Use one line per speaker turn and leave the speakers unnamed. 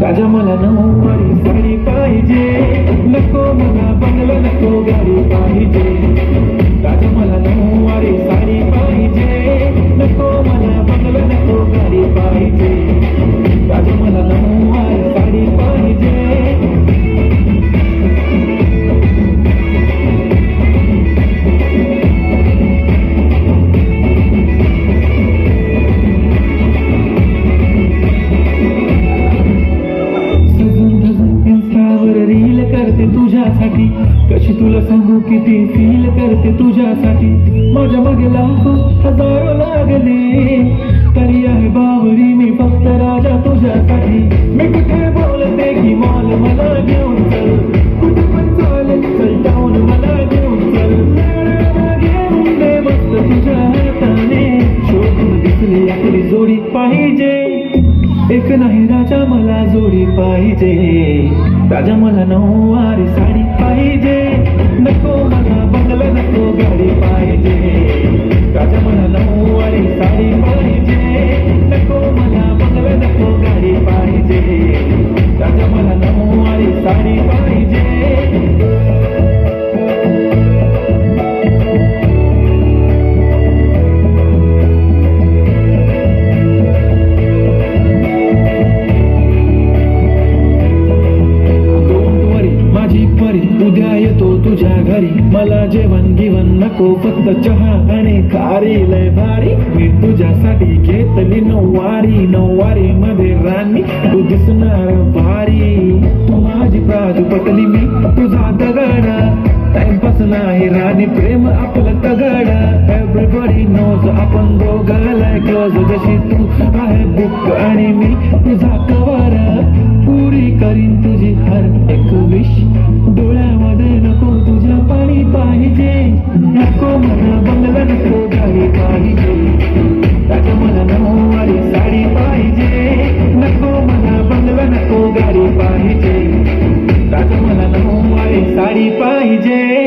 राजा मला नऊवारी साडी पाहिजे, नको मला बंगला नको गाडी पाहिजे. राजा मला नऊवारी साडी पाहिजे, नको मला बंगला नको गाडी पाहिजे. राजा मला नऊवारी साडी पाहिजे. तुझ्यासाठी कशी तुला सांगू किती फील करते तुझ्यासाठी. माझ्या मागे लाखो हजारो लागले तरी आहे बावरी मी फक्त राजा तुझ्यासाठी. मी कुठे बोलते की मॉल मला घेऊन चल, कुठे पण चालेल चल टाऊन मला घेऊन चल. घेऊन दे मस्त तुझ्या हाताने, शोधून दिसली आपली जोडी पाहिजे. एक नाही राजा मला जोडी पाहिजे. राजा मला नऊवारी साडी पाहिजे, नको मला बंगला नको गाडी पाहिजे. राजा मला नऊवारी साडी पाहिजे, नको मला बंगला नको गाडी पाहिजे. राजा मला नऊवारी साडी पाहिजे. उद्या येतो तुझ्या घरी, मला जेवण गिवण नको फक्त चहा आणि खारी लय भारी. मी तुझ्यासाठी घेतली नऊवारी, नऊवारी मध्ये राणी तू दिसणार भारी. तू माझी बाजू पटली मी तुझा दगडा, टाइमपास नाही राणी प्रेम आपलं तगडा. एव्हरीबडी नोज आपण दोघाला क्लोज, जशी तू आहे बुक आणि मी तुझा कवर. पुरी करीन तुझी हर एक विश, डोळ्यामध्ये नको तुझ्या पाणी पाहिजे. नको मला बंगला नको गाडी पाहिजे. राजा मला नऊवारी साडी पाहिजे, नको मला बंगला नको गाडी पाहिजे. राजा मला नऊवारी साडी पाहिजे.